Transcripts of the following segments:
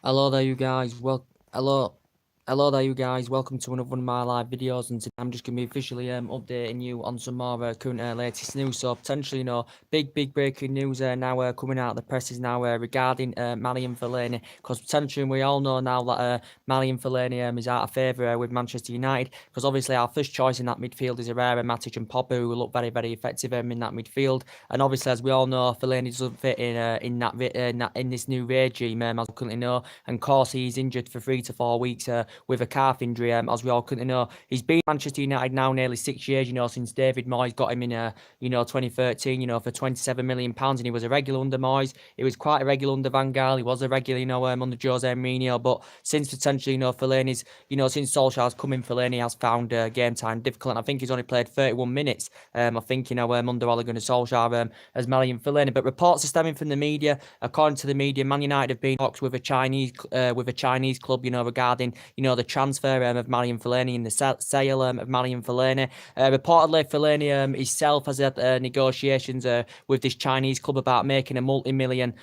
Hello there, you guys. Hello there, you guys. Welcome to another one of my live videos, and today I'm just gonna be officially updating you on some more current latest news. So potentially, big breaking news now coming out of the presses now regarding Marian Fellani, because potentially we all know now that Marian Fellani is out of favour with Manchester United, because obviously our first choice in that midfield is Herrera, Matic, and Pogba, who look very effective in that midfield. And obviously, as we all know, Fellaini doesn't fit in this new regime, as we currently know. And of course, he's injured for 3 to 4 weeks with a calf injury, as we all currently know. He's been at Manchester United now nearly 6 years, since David Moyes got him in, 2013, for £27 million, and he was a regular under Moyes. He was quite a regular under Van Gaal. He was a regular, under Jose Mourinho. But since potentially, Fellaini's, since Solskjaer's come in, Fellaini has found game time difficult. And I think he's only played 31 minutes. I think, under Ole Gunnar Solskjaer as Marian Fellaini. But reports are stemming from the media. According to the media, Man United have been in talks with a Chinese club, regarding, the transfer of Marian Fellaini and the sale of Marian Fellaini. Reportedly, Fellaini himself has had negotiations with this Chinese club about making a multi-million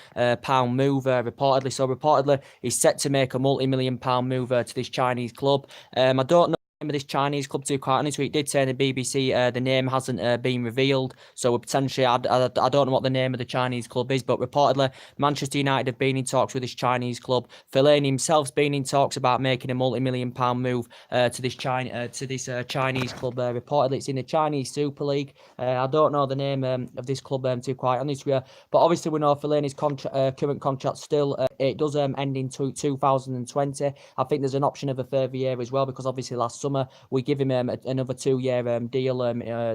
pound move. Reportedly, he's set to make a multi-million pound move to this Chinese club. I don't know of this Chinese club, to be quite honest with you. It did say in the BBC the name hasn't been revealed, so potentially I don't know what the name of the Chinese club is, but reportedly Manchester United have been in talks with this Chinese club. Fellaini himself's been in talks about making a multi-million pound move to this Chinese club. Reportedly it's in the Chinese Super League. I don't know the name of this club, to be quite honest with you, but obviously we know Fellaini's current contract still it does end in 2020. I think there's an option of a further year as well, because obviously last summer we give him another 2-year deal,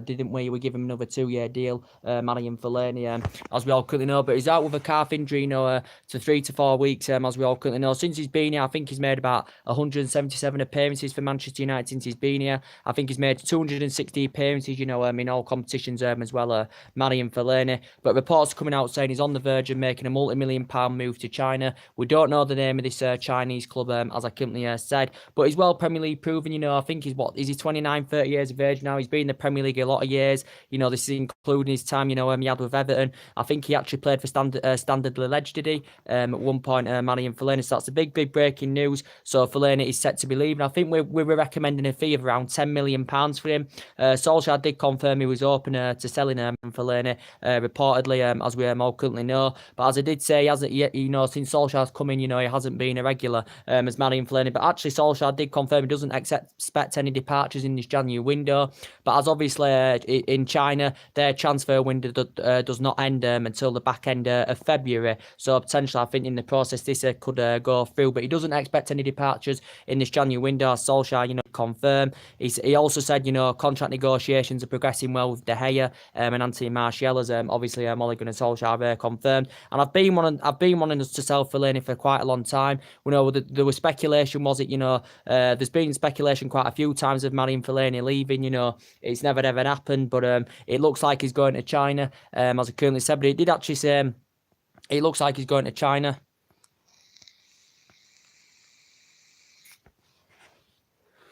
didn't we? We give him another 2-year deal, Marian Fellaini, as we all currently know. But he's out with a calf injury, to 3 to 4 weeks, as we all currently know. Since he's been here, I think he's made about 177 appearances for Manchester United since he's been here. I think he's made 260 appearances, in all competitions as well, Marian Fellaini. But reports coming out saying he's on the verge of making a multi-million pound move to China. We don't know the name of this Chinese club, as I currently said, but he's well Premier League proven. I think he's 29, 30 years of age now. He's been in the Premier League a lot of years. This is including his time, he had with Everton. I think he actually played for Standard Liège, did he? At one point, Marian Fellaini. So that's a big breaking news. So Fellaini is set to be leaving. I think we were recommending a fee of around £10 million for him. Solskjaer did confirm he was open to selling Fellaini, reportedly, as we all currently know. But as I did say, he hasn't yet, since Solskjaer's come in, he hasn't been a regular as Marian Fellaini. But actually, Solskjaer did confirm he doesn't expect any departures in this January window. But as obviously in China, their transfer window does not end until the back end of February. So potentially, I think in the process this could go through. But he doesn't expect any departures in this January window. Solskjaer, confirm. He also said, contract negotiations are progressing well with De Gea and Anthony Martial, as obviously Ole Gunnar Solskjaer confirmed. And I've been wanting us to sell Fellaini for quite a long time. We know there was speculation, was it? There's been speculation quite a few times of Marian Fellaini leaving. It's never ever happened, but it looks like he's going to China, as I currently said. But it did actually say it looks like he's going to China.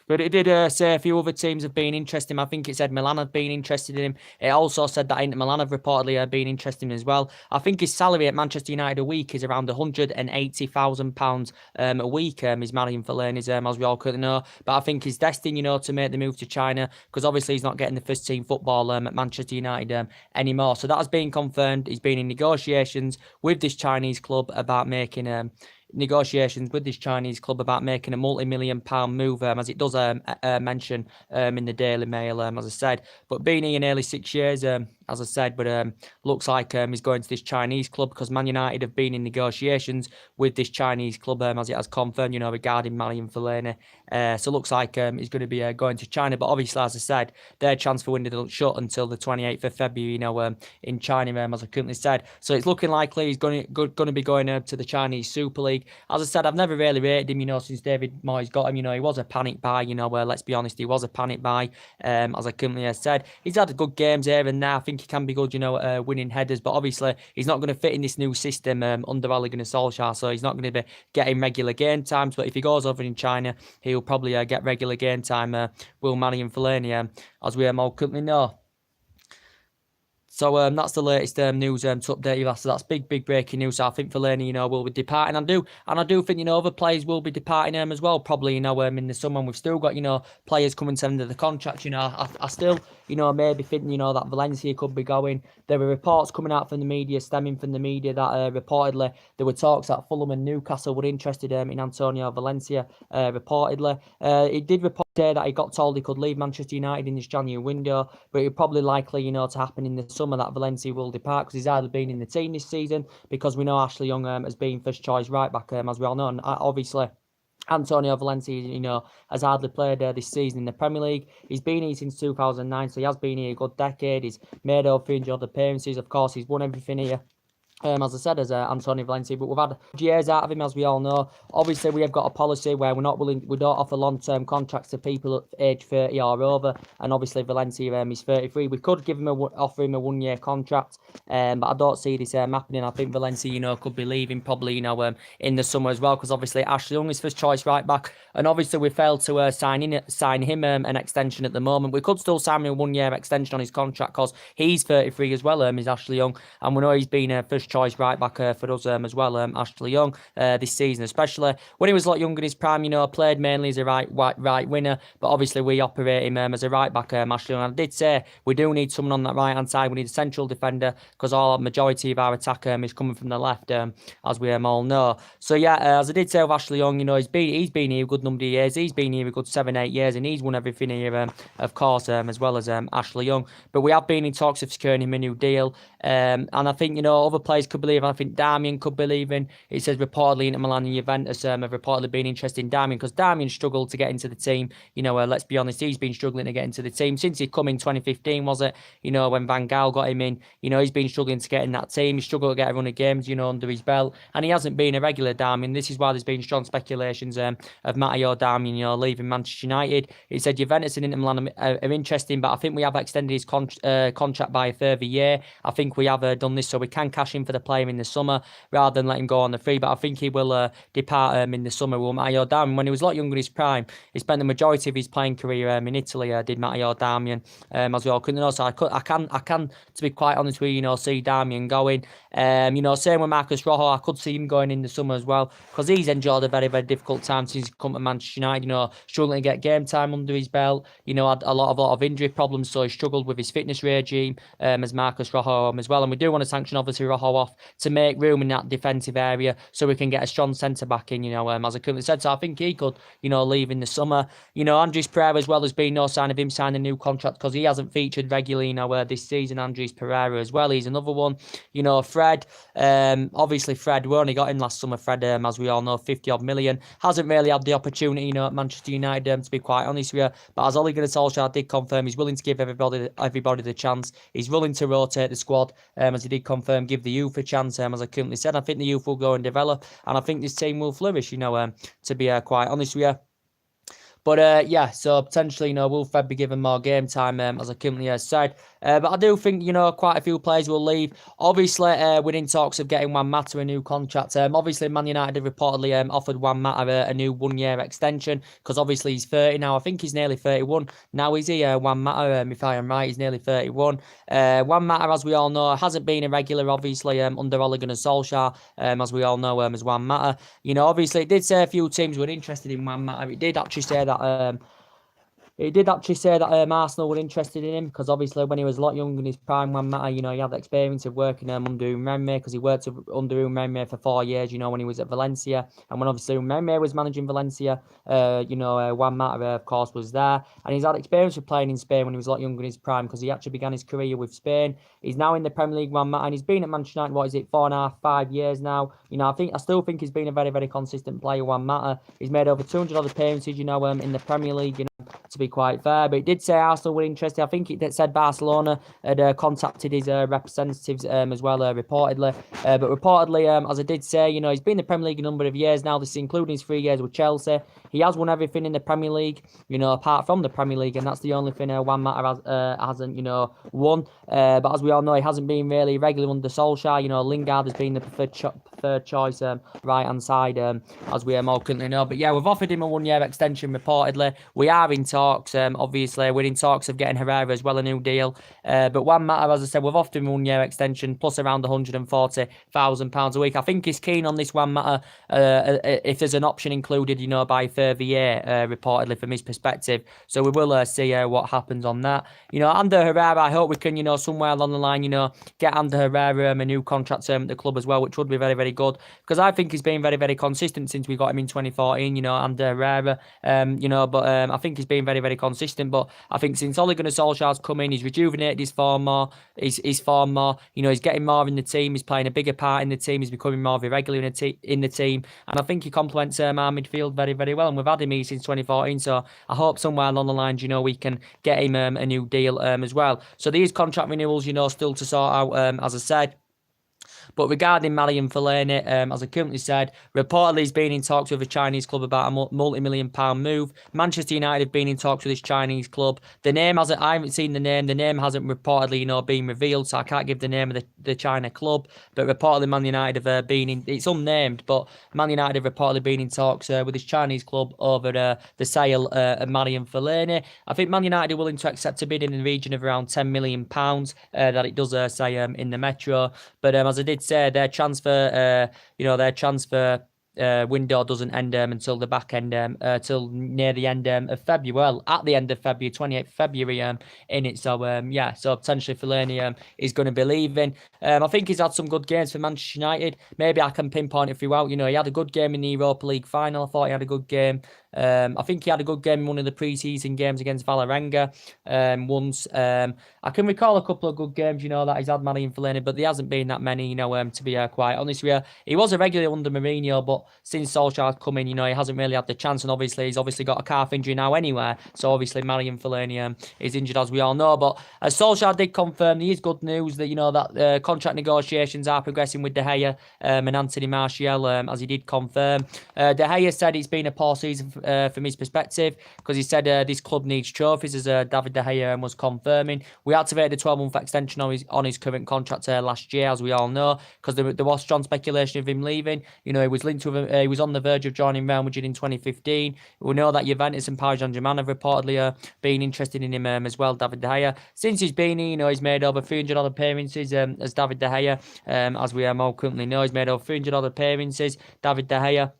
But it did say a few other teams have been interested in him. I think it said Milan have been interested in him. It also said that Inter Milan have reportedly been interested in him as well. I think his salary at Manchester United a week is around £180,000 a week, is Marian Fellaini's, as we all currently know. But I think he's destined, to make the move to China, because obviously he's not getting the first team football at Manchester United anymore. So that has been confirmed. He's been in negotiations with this Chinese club about making a multi-million pound move, as it does mention in the Daily Mail, as I said. But being here nearly 6 years, as I said, but looks like he's going to this Chinese club, because Man United have been in negotiations with this Chinese club, as it has confirmed, regarding Marian Fellaini. So looks like he's going to be going to China. But obviously, as I said, their transfer window doesn't shut until the 28th of February, in China, as I currently said. So it's looking likely he's going to be going to the Chinese Super League. As I said, I've never really rated him, since David Moyes got him. He was a panic buy, let's be honest, he was a panic buy. As I currently said, he's had good games here and there. I think he can be good, winning headers, but obviously he's not going to fit in this new system under Ole Gunnar Solskjaer, so he's not going to be getting regular game times. But if he goes over in China, he'll probably get regular game time, will Marian Fellaini, as we all currently know. So that's the latest news to update you. So that's big breaking news. So I think Fellani, will be departing. I do think other players will be departing as well. Probably in the summer. And we've still got players coming to the end of the contract. I still maybe think that Valencia could be going. There were reports coming out from the media, stemming from the media, that reportedly there were talks that Fulham and Newcastle were interested in Antonio Valencia. Reportedly, it did report that he got told he could leave Manchester United in this January window, but it's probably likely to happen in the summer that Valencia will depart, because he's hardly been in the team this season, because we know Ashley Young has been first choice right back, as we all know, and obviously Antonio Valencia, has hardly played this season in the Premier League. He's been here since 2009, so he has been here a good decade. He's made over 300 appearances. Of course, he's won everything here. As I said, as Antonio Valencia, but we've had years out of him, as we all know. Obviously, we have got a policy where we don't offer long-term contracts to people at age 30 or over, and obviously Valencia is 33. We could offer him a 1-year contract, but I don't see this happening. I think Valencia, could be leaving probably, in the summer as well, because obviously Ashley Young is first choice right back, and obviously we failed to sign him an extension at the moment. We could still sign him a 1-year extension on his contract, because he's 33 as well. Is Ashley Young, and we know he's been first choice right back for us as well, Ashley Young, this season, especially when he was a lot younger in his prime, played mainly as a right winger, but obviously we operate him as a right back, Ashley Young. And I did say we do need someone on that right hand side. We need a central defender, because our majority of our attack is coming from the left, as we all know. So yeah, as I did say with Ashley Young, he's been here a good number of years. He's been here a good 7-8 years, and he's won everything here, of course, as well as Ashley Young. But we have been in talks of securing him a new deal, and I think other players could believe. I think Darmian could be leaving. It says reportedly Inter Milan and Juventus have reportedly been interested in Darmian, because Darmian struggled to get into the team. Let's be honest, he's been struggling to get into the team since he come in 2015, was it? When Van Gaal got him in, he's been struggling to get in that team. He struggled to get a run of games, under his belt, and he hasn't been a regular Darmian. This is why there's been strong speculations of Matteo Darmian, leaving Manchester United. It said Juventus and Inter Milan are interesting, but I think we have extended his contract by a further year. I think we have done this so we can cash in for the player in the summer rather than let him go on the free. But I think he will depart in the summer. Well, Matteo Darmian, when he was a lot younger in his prime, he spent the majority of his playing career in Italy. Did Matteo Darmian, as we all couldn't know. So I can, to be quite honest with you, see Darmian going. Same with Marcus Rojo. I could see him going in the summer as well, because he's enjoyed a very difficult time since he's come to Manchester United. Struggling to get game time under his belt. Had a lot of injury problems, so he struggled with his fitness regime, as Marcus Rojo as well. And we do want to sanction obviously Rojo off to make room in that defensive area, so we can get a strong centre back in, as I currently said. So I think he could, leave in the summer. Andres Pereira as well, there's been no sign of him signing a new contract, because he hasn't featured regularly, this season. Andres Pereira as well, he's another one. Fred, obviously Fred, we only got him last summer. Fred, as we all know, 50-odd million. Hasn't really had the opportunity, at Manchester United, to be quite honest with you. But as Ole Gunnar Solskjaer did confirm, he's willing to give everybody the chance. He's willing to rotate the squad, as he did confirm, give the youth a chance, as I currently said. I think the youth will go and develop, and I think this team will flourish, to be quite honest with you. But yeah, so potentially, will Fred be given more game time, as I currently said. But I do think, quite a few players will leave. Obviously, we're in talks of getting Juan Mata a new contract. Obviously, Man United have reportedly offered Juan Mata a new 1-year extension, because obviously he's 30 now. I think he's nearly 31 now, is he? Juan Mata, if I am right, he's nearly 31. Juan Mata, as we all know, hasn't been a regular, obviously, under Ole Gunnar Solskjaer, as we all know, as Juan Mata. Obviously, it did say a few teams were interested in Juan Mata. It did actually say that Arsenal were interested in him, because obviously when he was a lot younger in his prime, Juan Mata, he had the experience of working under Umremme, because he worked under Umremme for 4 years, when he was at Valencia. And when obviously Umremme was managing Valencia, Juan Mata, of course, was there. And he's had experience of playing in Spain when he was a lot younger in his prime, because he actually began his career with Spain. He's now in the Premier League, Juan Mata, and he's been at Manchester United, 4.5, 5 years now. I still think he's been a very consistent player, Juan Mata. He's made over 200 odd appearances, in the Premier League, to be quite fair. But it did say Arsenal were interested. I think it said Barcelona had contacted his representatives as well, reportedly. But reportedly, as I did say, he's been in the Premier League a number of years now. This is including his 3 years with Chelsea. He has won everything in the Premier League, apart from the Premier League, and that's the only thing Juan Mata hasn't, won. But as we all know, he hasn't been really regular under Solskjaer. Lingard has been the third choice right hand side, as we all currently know. But yeah, we've offered him a 1-year extension reportedly. We are in talks. Obviously, we're in talks of getting Herrera as well, a new deal. But Juan Mata, as I said, we've offered him a 1-year extension plus around £140,000 a week. I think he's keen on this Juan Mata. If there's an option included, by a further year, reportedly from his perspective. So we will see what happens on that. Ander Herrera, I hope we can, somewhere along the line, get Ander Herrera a new contract term at the club as well, which would be very, very good, because I think he's been very, very consistent since we got him in 2014, Ander Herrera, but I think he's been very, very consistent. But I think since Ole Gunnar Solskjaer's come in, he's rejuvenated his form more, he's getting more in the team, he's playing a bigger part in the team, he's becoming more of a regular in the team, and I think he complements our midfield very, very well, and we've had him here since 2014, so I hope somewhere along the lines, we can get him a new deal as well. So these contract renewals, still to sort out, as I said. But regarding Marian Fellani, as I currently said, reportedly he's been in talks with a Chinese club about a multi-million-pound move. Manchester United have been in talks with this Chinese club. The name hasn't, I haven't seen the name. The name hasn't reportedly, been revealed, so I can't give the name of the China club. But reportedly Man United have been in, it's unnamed, but Man United have reportedly been in talks with this Chinese club over the sale of Marian Fellani. I think Man United are willing to accept a bid in the region of around £10 million that it does say in the Metro. But as I did say, their transfer window doesn't end until the back end, till near the end of February. Well, at the end of February, 28th February, in it. So so potentially Fellani is going to be leaving. I think he's had some good games for Manchester United. Maybe I can pinpoint it throughout. He had a good game in the Europa League final. I thought he had a good game. I think he had a good game in one of the pre-season games against Valerenga once. I can recall a couple of good games, that he's had Marian Fellani, but there hasn't been that many, to be quite honest with you. He was a regular under Mourinho, but since Solskjaer's come in, he hasn't really had the chance, and he's obviously got a calf injury now anyway, so obviously Marian Fellani is injured, as we all know. But as Solskjaer did confirm, there is good news that, that contract negotiations are progressing with De Gea and Anthony Martial, as he did confirm. De Gea said it's been a poor season from his perspective, because he said this club needs trophies, as David De Gea was confirming. We activated a 12-month extension on his current contract last year, as we all know, because there was strong speculation of him leaving. He was linked to he was on the verge of joining Real Madrid in 2015. We know that Juventus and Paris Saint-Germain have reportedly been interested in him as well, David De Gea. Since he's been here, he's made over 300 odd appearances as David De Gea, as we all currently know. He's made over 300 odd appearances, David De Gea.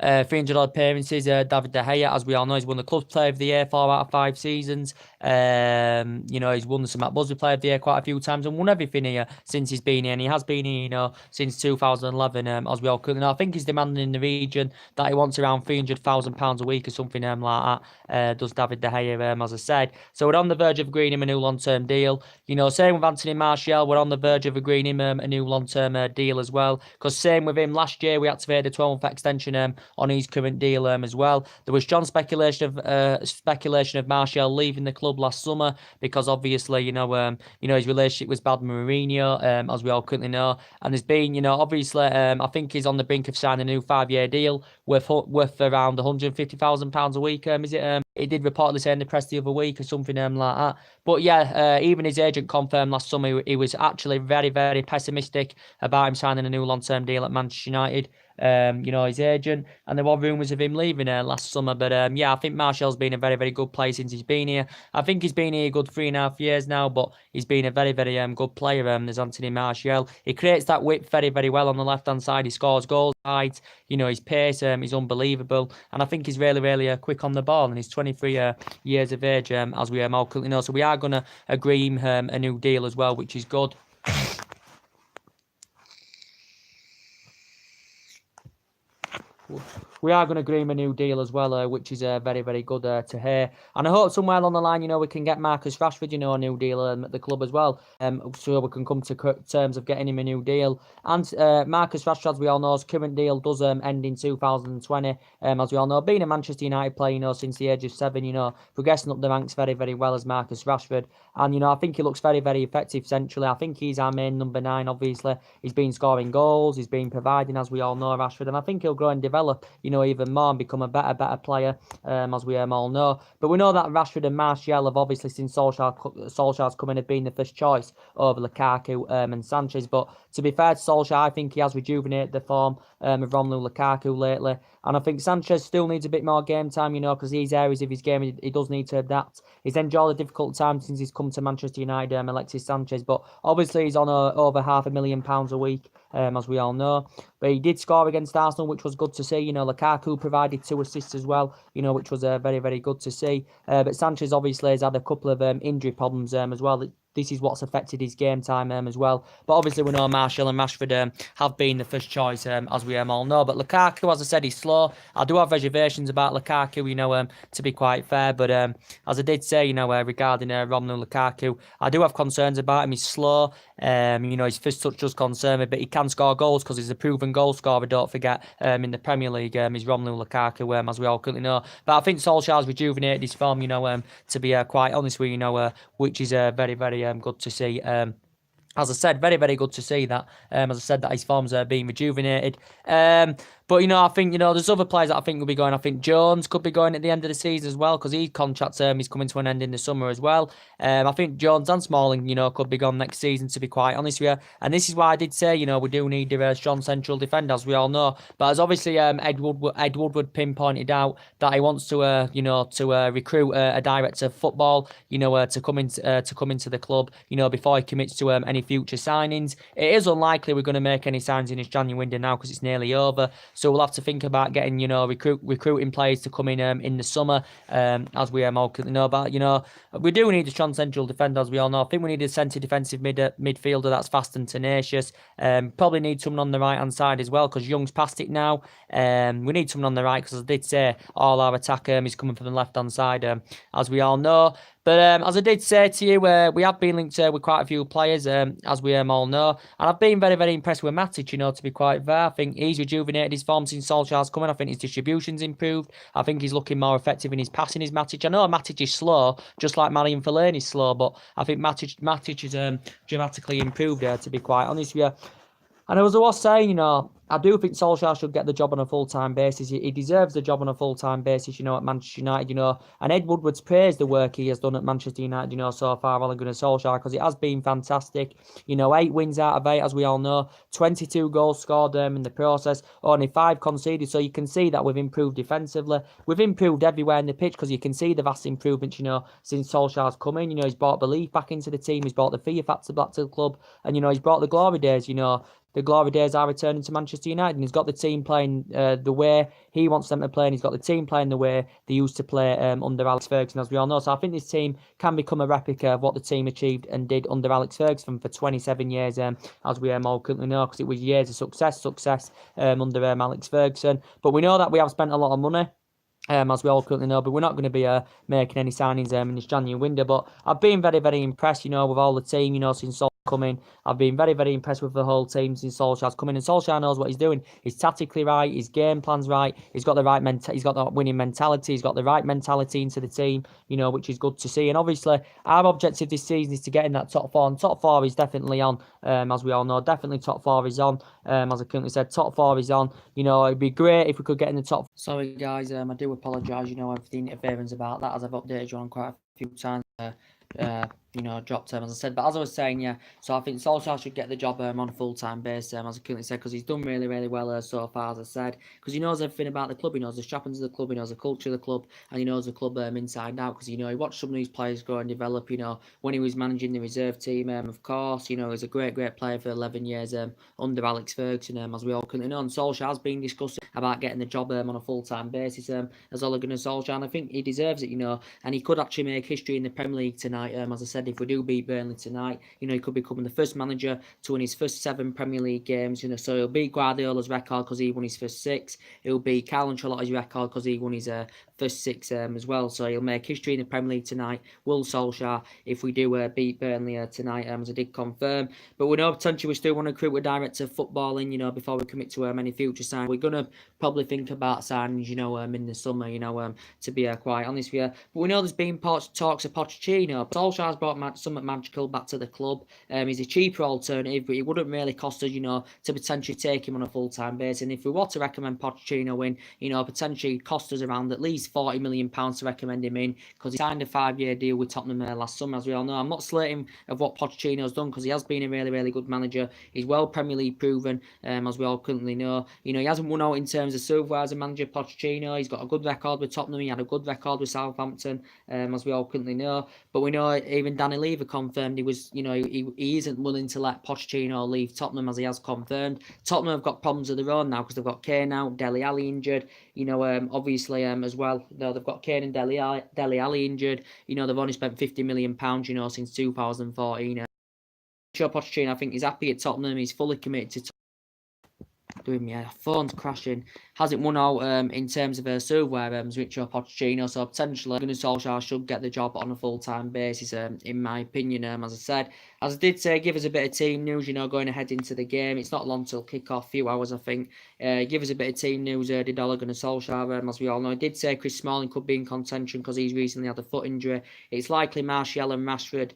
300 odd appearances, David De Gea, as we all know, he's won the Club's Player of the Year 4 out of 5 seasons. He's won the Matt Busby Player of the Year quite a few times and won everything here since he's been here. And he has been here, since 2011, as we all could. And I think he's demanding in the region that he wants around £300,000 a week or something like that. Does David De Gea, as I said. So we're on the verge of agreeing him a new long-term deal. Same with Anthony Martial, we're on the verge of agreeing him a new long-term deal as well. Because same with him, last year we activated a 12-month extension on his current deal as well. There was strong speculation of Martial leaving the club last summer, because obviously his relationship was bad with Mourinho, as we all currently know, and there's been obviously I think he's on the brink of signing a new 5-year deal worth around £150,000 a week. Is it? He did reportedly say in the press the other week or something like that. But yeah, even his agent confirmed last summer he was actually very, very pessimistic about him signing a new long-term deal at Manchester United. His agent, and there were rumours of him leaving last summer. But I think Martial's been a very, very good player since he's been here. I think he's been here a good 3.5 years now, but he's been a very, very good player, as Anthony Martial. He creates that width very, very well on the left-hand side. He scores goals, height, his pace is unbelievable. And I think he's really, really quick on the ball, and he's 23 years of age, as we all currently know. So we are going to agree him a new deal as well, which is good. We are going to agree him a new deal as well, which is very, very good to hear. And I hope somewhere along the line, we can get Marcus Rashford, a new deal at the club as well, so we can come to terms of getting him a new deal. And Marcus Rashford, as we all know, his current deal does end in 2020, as we all know, being a Manchester United player, since the age of 7, progressing up the ranks very, very well as Marcus Rashford. And, I think he looks very, very effective centrally. I think he's our main number 9, obviously. He's been scoring goals, he's been providing, as we all know, Rashford, and I think he'll grow and develop develop, even more and become a better player, as we all know. But we know that Rashford and Martial have obviously, since Solskjaer's come in, have been the first choice over Lukaku and Sanchez. But to be fair to Solskjaer, I think he has rejuvenated the form of Romelu Lukaku lately. And I think Sanchez still needs a bit more game time, because these areas of his game he does need to adapt. He's enjoyed a difficult time since he's come to Manchester United, Alexis Sanchez. But obviously he's on over £500,000 a week, as we all know. But he did score against Arsenal, which was good to see. Lukaku provided 2 assists as well, which was very, very good to see. But Sanchez obviously has had a couple of injury problems as well. This is what's affected his game time as well. But obviously we know Martial and Rashford have been the first choice, as we all know. But Lukaku, as I said, he's slow. I do have reservations about Lukaku, to be quite fair. But as I did say, regarding Romelu Lukaku, I do have concerns about him. He's slow. His first touch does concern me, but he can score goals because he's a proven goal scorer, don't forget, in the Premier League, is Romelu Lukaku, as we all currently know. But I think Solskjaer's rejuvenated his form, to be quite honest with you, which is very, very good to see. As I said, very, very good to see that. As I said, that his form's being rejuvenated. But, I think, there's other players that I think will be going. I think Jones could be going at the end of the season as well, because his contract is coming to an end in the summer as well. I think Jones and Smalling, could be gone next season, to be quite honest with you. And this is why I did say, we do need a strong central defender, as we all know. But as obviously Ed Woodward pinpointed out, that he wants to, recruit a director of football, to come into the club, before he commits to any future signings. It is unlikely we're going to make any signings in this January window now, because it's nearly over. So we'll have to think about getting, recruiting players to come in the summer, as we all know. But, we do need a strong central defender, as we all know. I think we need a centre defensive midfielder that's fast and tenacious. Probably need someone on the right-hand side as well, because Young's past it now. We need someone on the right, because as I did say, all our attack is coming from the left-hand side, as we all know. But as I did say to you, we have been linked with quite a few players, as we all know. And I've been very, very impressed with Matic, to be quite fair. I think he's rejuvenated his form since Solskjaer's coming. I think his distribution's improved. I think he's looking more effective in his passing, his Matic. I know Matic is slow, just like Marion Fellani is slow, but I think Matic is dramatically improved, to be quite honest with you. And as I was saying, I do think Solskjaer should get the job on a full-time basis. He deserves the job on a full-time basis, at Manchester United, And Ed Woodward's praised the work he has done at Manchester United, so far, Ole Gunnar Solskjaer, because it has been fantastic. 8 wins out of 8, as we all know. 22 goals scored in the process. Only 5 conceded. So you can see that we've improved defensively. We've improved everywhere in the pitch, because you can see the vast improvements, since Solskjaer's come in. He's brought belief back into the team. He's brought the fear factor back to the club. And, he's brought the glory days, The glory days are returning to Manchester United, and he's got the team playing the way he wants them to play, and he's got the team playing the way they used to play under Alex Ferguson, as we all know. So I think this team can become a replica of what the team achieved and did under Alex Ferguson for 27 years, as we all currently know, because it was years of success under Alex Ferguson. But we know that we have spent a lot of money. As we all currently know, but we're not going to be making any signings in this January window. But I've been very, very impressed, with all the team, since Sol coming. I've been very, very impressed with the whole team since Solskjaer's coming, and Solskjaer knows what he's doing. He's tactically right, his game plan's right, he's got the right he's got that winning mentality, he's got the right mentality into the team, which is good to see. And obviously, our objective this season is to get in that top 4, and top 4 is definitely on, as we all know. Definitely top 4 is on, as I currently said, top 4 is on. It'd be great if we could get in the top. Sorry guys, I do apologise, for the interference about that, as I've updated you on quite a few times. Drop term, as I said. But as I was saying, so I think Solskjaer should get the job on a full-time basis, as I currently said, because he's done really, really well so far, as I said, because he knows everything about the club. He knows the strappings of the club, he knows the culture of the club, and he knows the club inside out, because, he watched some of these players grow and develop, when he was managing the reserve team, of course, he was a great, great player for 11 years under Alex Ferguson, as we all currently know. And Solskjaer has been discussing about getting the job on a full-time basis as Ole Gunnar Solskjaer, and I think he deserves it, and he could actually make history in the Premier League tonight, as I said. If we do beat Burnley tonight, he could become the first manager to win his first 7 Premier League games, so he'll beat Guardiola's record because he won his first 6. He'll beat Carlo Ancelotti's record because he won his first 6 as well. So he'll make history in the Premier League tonight, will Solskjaer, if we do beat Burnley tonight, as I did confirm. But we know potentially we still want to recruit a director of footballing, before we commit to any future sign. We're going to probably think about signings, in the summer, to be quite honest with you. But we know there's been talks of Pochettino. Solskjaer's brought brought something magical back to the club. He's a cheaper alternative, but it wouldn't really cost us, to potentially take him on a full-time basis. And if we were to recommend Pochettino in, potentially cost us around at least £40 million to recommend him in, because he signed a 5-year deal with Tottenham last summer, as we all know. I'm not slating of what Pochettino's done, because he has been a really, really good manager. He's well Premier League proven, as we all currently know. He hasn't won out in terms of silver as a manager, Pochettino. He's got a good record with Tottenham. He had a good record with Southampton, as we all currently know. But we know even Danny Lever confirmed he was, he isn't willing to let Pochettino leave Tottenham, as he has confirmed. Tottenham have got problems of their own now, because they've got Kane out, Dele Alli injured. Obviously, as well, they've got Kane and Dele Alli injured. They've only spent £50 million, since 2014. Pochettino, I think, is happy at Tottenham. He's fully committed to doing me. Phone's crashing. Hasn't won out in terms of silverware, Mauricio Pochettino, so potentially Gunnar Solskjaer should get the job on a full-time basis, in my opinion. As I said, as I did say, give us a bit of team news, going ahead into the game. It's not long till kick-off, few hours, I think. Give us a bit of team news, did Ole Gunnar Solskjaer, as we all know. I did say Chris Smalling could be in contention, because he's recently had a foot injury. It's likely Martial and Rashford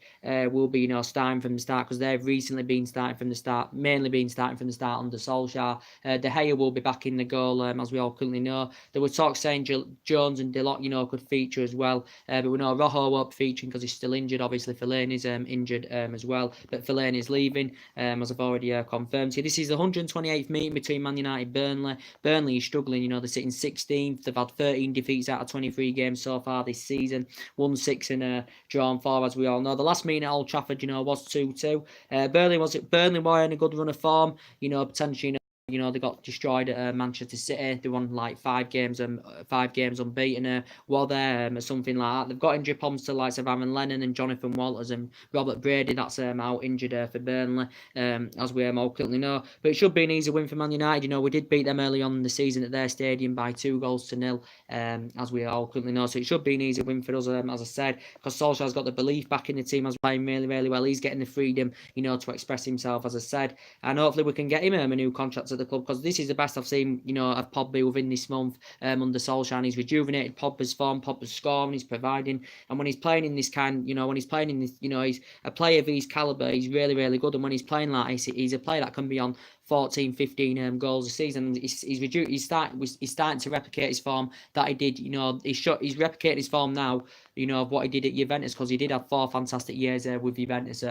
will be, starting from the start, because they've recently been starting from the start, mainly been starting from the start under Solskjaer. De Gea will be back in the goal, as we all currently know. There were talks saying Jones and Delort, could feature as well. But we know Rojo won't be featuring because he's still injured. Obviously, Fellani's injured as well. But Fellani's leaving, as I've already confirmed. So this is the 128th meeting between Man United and Burnley. Burnley is struggling. They're sitting 16th. They've had 13 defeats out of 23 games so far this season. 1-6 and drawn 4, as we all know. The last meeting at Old Trafford, was 2-2. Burnley were in a good run of form. Potentially, they got destroyed at Manchester City. They won like 5 games unbeaten while they're something like that. They've got injury problems to the likes of Aaron Lennon and Jonathan Walters and Robert Brady. That's out injured for Burnley, as we all currently know. But it should be an easy win for Man United. We did beat them early on in the season at their stadium by 2-0, as we all currently know. So it should be an easy win for us, as I said, because Solskjaer's got the belief back in the team, as playing really, really well. He's getting the freedom, to express himself, as I said, and hopefully we can get him a new contract at the club, because this is the best I've seen, of Pogba within this month under Solskjaer. He's rejuvenated Pogba's form, Pogba's scoring, he's providing, and when he's playing in this when he's playing in this, he's a player of his calibre, he's really, really good, and when he's playing like this, he's a player that can be on 14, 15 goals a season. He's starting to replicate his form that he did. He's replicating his form now, of what he did at Juventus, because he did have 4 fantastic years with Juventus.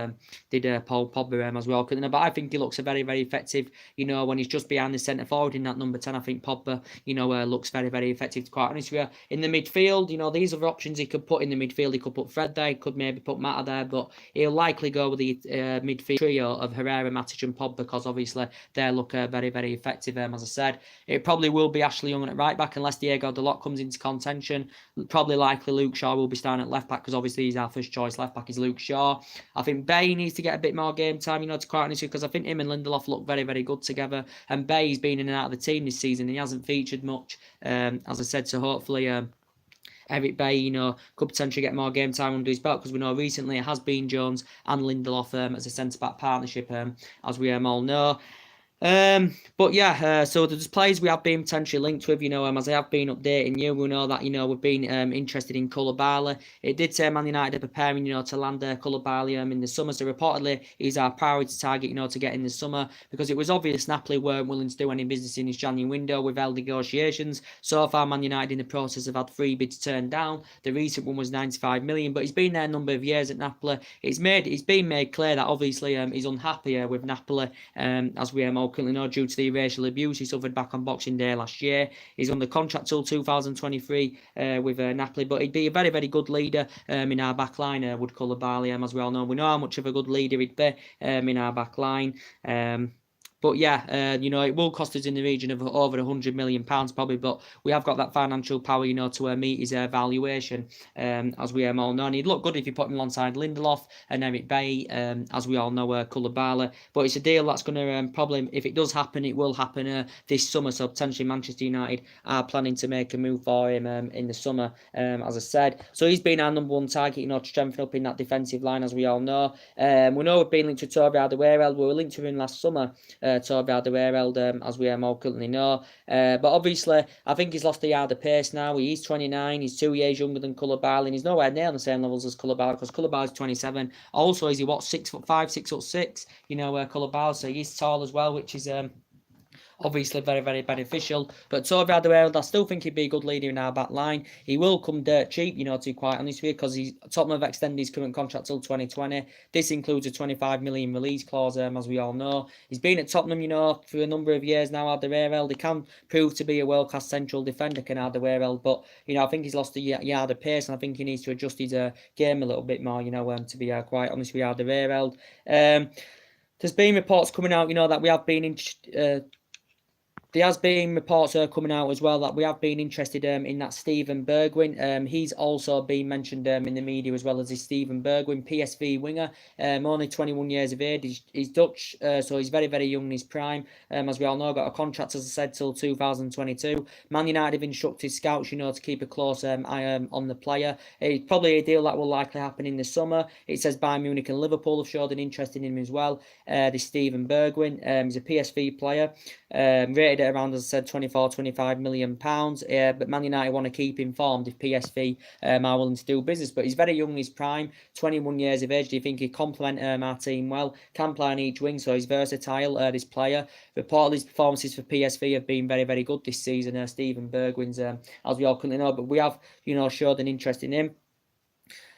Did Paul Pogba as well. But I think he looks very, very effective. When he's just behind the centre forward in that number 10, I think Pogba, looks very, very effective. To quite honest with you, in the midfield, these are options he could put in the midfield. He could put Fred there. He could maybe put Mata there, but he'll likely go with the midfield trio of Herrera, Matic, and Pogba, because obviously they look very, very effective. As I said, it probably will be Ashley Young at right back unless Diego Dalot comes into contention. Probably likely Luke Shaw will be starting at left back, because obviously he's our first choice left back is Luke Shaw. I think Bay needs to get a bit more game time, to quite honest, because I think him and Lindelof look very, very good together. And Bay's been in and out of the team this season. He hasn't featured much, as I said. So hopefully, Eric Bay, could potentially get more game time under his belt, because we know recently it has been Jones and Lindelof as a centre-back partnership, as we all know. But yeah, so there's players we have been potentially linked with, as I have been updating you. We know that, we've been interested in Koulibaly. It did say Man United are preparing, to land Koulibaly in the summer. So reportedly, he's our priority target, to get in the summer, because it was obvious Napoli weren't willing to do any business in this January window with held negotiations. So far, Man United in the process have had 3 bids turned down. The recent one was 95 million, but he's been there a number of years at Napoli. It's been made clear that obviously he's unhappy with Napoli, as we all currently know, due to the racial abuse he suffered back on Boxing Day last year. He's under contract till 2023 with Napoli, but he'd be a very, very good leader in our back line, would Koulibaly, as we all know. We know how much of a good leader he'd be in our back line. But yeah, it will cost us in the region of over £100 million probably, but we have got that financial power, to meet his valuation, as we all know. And he'd look good if you put him alongside Lindelof and Eric Bay, as we all know, Koulibaly. But it's a deal that's going to probably, if it does happen, it will happen this summer. So potentially Manchester United are planning to make a move for him in the summer, as I said. So he's been our number 1 target, to strengthen up in that defensive line, as we all know. We know we've been linked to Toby Alderweireld. We were linked to him last summer, Toby Alderweireld, as we all currently know. But obviously, I think he's lost a yard of pace now. He's 29. He's 2 years younger than Koulibaly, and he's nowhere near on the same levels as Koulibaly, because Koulibaly's 27. Also, is he 6'5", 6'6"? Koulibaly, so he's tall as well, which is obviously very, very beneficial. But Toby Alderweireld, I still think he'd be a good leader in our back line. He will come dirt cheap, to be quite honest with you, because Tottenham have extended his current contract till 2020. This includes a 25 million release clause, as we all know. He's been at Tottenham, for a number of years now, Alderweireld. He can prove to be a world-class central defender, can Alderweireld, but, I think he's lost a yard of pace, and I think he needs to adjust his game a little bit more, to be quite honest with you, Alderweireld. There's been reports coming out, that we have been in... There has been reports coming out as well that we have been interested in that Steven Bergwijn. He's also been mentioned in the media as well as this Steven Bergwijn, PSV winger, only 21 years of age. He's Dutch, so he's very, very young in his prime. As we all know, got a contract, as I said, till 2022. Man United have instructed scouts, to keep a close eye on the player. It's probably a deal that will likely happen in the summer. It says Bayern Munich and Liverpool have showed an interest in him as well. This Steven Bergwijn, he's a PSV player, rated at around, as I said, 25 million pounds. But Man United want to keep informed if PSV are willing to do business. But he's very young in his prime, 21 years of age. Do you think he'd complement our team well? Can play on each wing, so he's versatile, this player. Reportedly, his performances for PSV have been very, very good this season, Steven Bergwijn's, as we all currently know. But we have, showed an interest in him.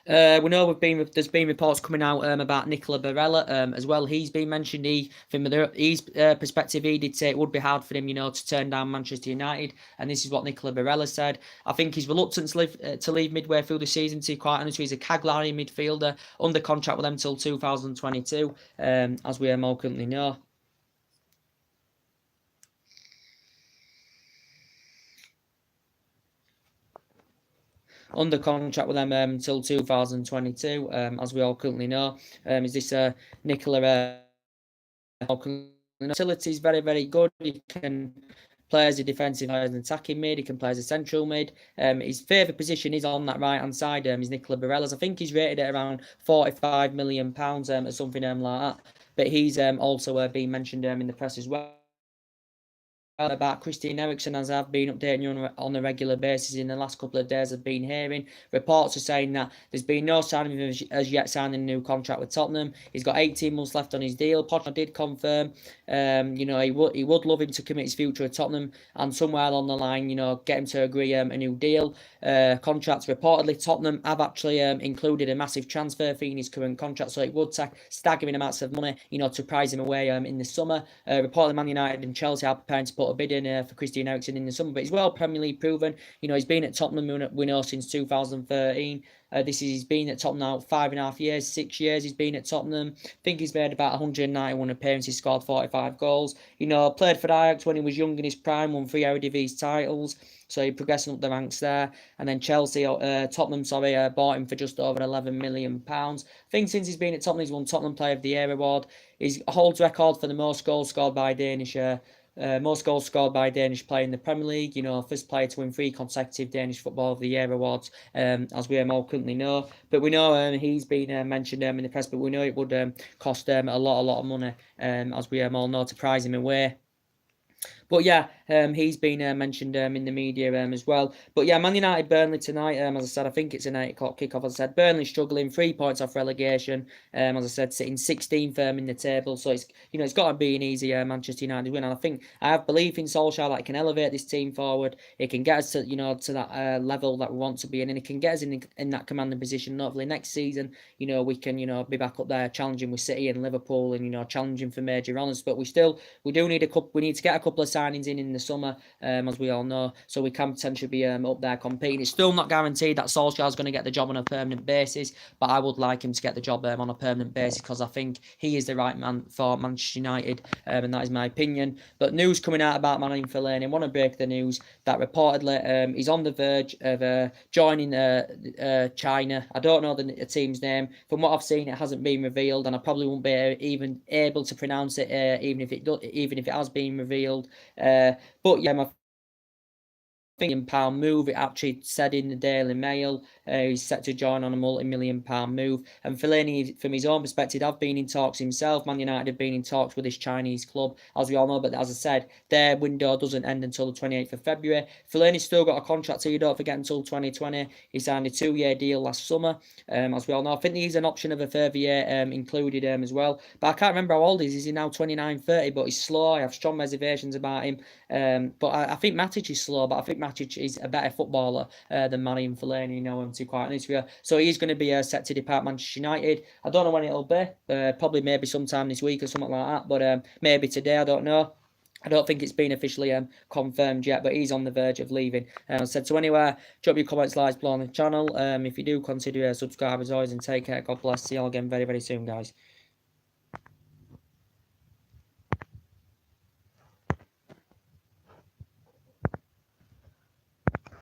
We know there's been reports coming out about Nicola Barella as well. He's been mentioned. From his perspective, he did say it would be hard for him, to turn down Manchester United, and this is what Nicola Barella said. I think he's reluctant to leave midway through the season. To be quite honest, he's a Cagliari midfielder under contract with them till 2022, as we all currently know. Under contract with them until 2022, as we all currently know. Is this Nicola? Utility is very, very good. He can play as a defensive as an attacking mid. He can play as a central mid. His favourite position is on that right hand side. Is Nicola Barella's. I think he's rated at around 45 million pounds, or something like that. But he's also been mentioned in the press as well. About Christian Eriksen, as I've been updating you on a regular basis in the last couple of days. I've been hearing reports are saying that there's been no sign of him as yet signing a new contract with Tottenham. He's got 18 months left on his deal. Pochettino did confirm, he would love him to commit his future at Tottenham, and somewhere along the line, get him to agree a new deal. Contracts reportedly, Tottenham have actually included a massive transfer fee in his current contract, so it would take staggering amounts of money, to prize him away in the summer. Reportedly, Man United and Chelsea are preparing to put a bid in for Christian Eriksen in the summer, but he's well Premier League proven. He's been at Tottenham, we know, since 2013. He's been at Tottenham now 5.5 years, 6 years he's been at Tottenham. I think he's made about 191 appearances, scored 45 goals. Played for Ajax when he was young in his prime, won 3 Eredivisie titles, so he's progressing up the ranks there. And then Tottenham bought him for just over 11 million pounds. I think since he's been at Tottenham, he's won Tottenham Player of the Year award. He holds record for the most goals scored by Danish player in the Premier League. First player to win 3 consecutive Danish Football of the Year awards, as we all currently know. But we know he's been mentioned in the press, but we know it would cost a lot of money, as we all know, to prize him away. But yeah, he's been mentioned in the media as well. But yeah, Man United Burnley tonight. As I said, I think it's an 8 o'clock kickoff. As I said, Burnley struggling, 3 points off relegation. As I said, sitting 16th in the table. So it's got to be an easy Manchester United win. And I think I have belief in Solskjaer that it can elevate this team forward. It can get us to to that level that we want to be in, and it can get us in that commanding position. Hopefully next season, we can be back up there challenging with City and Liverpool, and challenging for major honours. But we do need we need to get a couple of signings in the summer, as we all know, so we can potentially be up there competing. It's still not guaranteed that Solskjaer is going to get the job on a permanent basis, but I would like him to get the job on a permanent basis, because I think he is the right man for Manchester United, and that is my opinion. But news coming out about Fellani. I want to break the news that reportedly he's on the verge of joining China. I don't know the team's name. From what I've seen, it hasn't been revealed, and I probably won't be even able to pronounce it, even if it has been revealed. But yeah, £1 move. It actually said in the Daily Mail he's set to join on a multi-million-pound move. And Fellani, from his own perspective, have been in talks himself. Man United have been in talks with this Chinese club, as we all know. But as I said, their window doesn't end until the 28th of February. Fellani's still got a contract here, don't forget, until 2020. He signed a 2-year deal last summer, as we all know. I think there's an option of a further year included as well. But I can't remember how old he is. Is he now 29, 30? But he's slow. I have strong reservations about him. But I think Matic is slow, but I think Matic is a better footballer than Manny and Fellaini, you know him, to be quite honest with you. So he's going to be set to depart Manchester United. I don't know when it'll be. Probably maybe sometime this week or something like that. But maybe today, I don't know. I don't think it's been officially confirmed yet, but he's on the verge of leaving. I said, so anyway, drop your comments, likes below on the channel. If you do, consider subscribe as always, and take care. God bless. See you all again very, very soon, guys.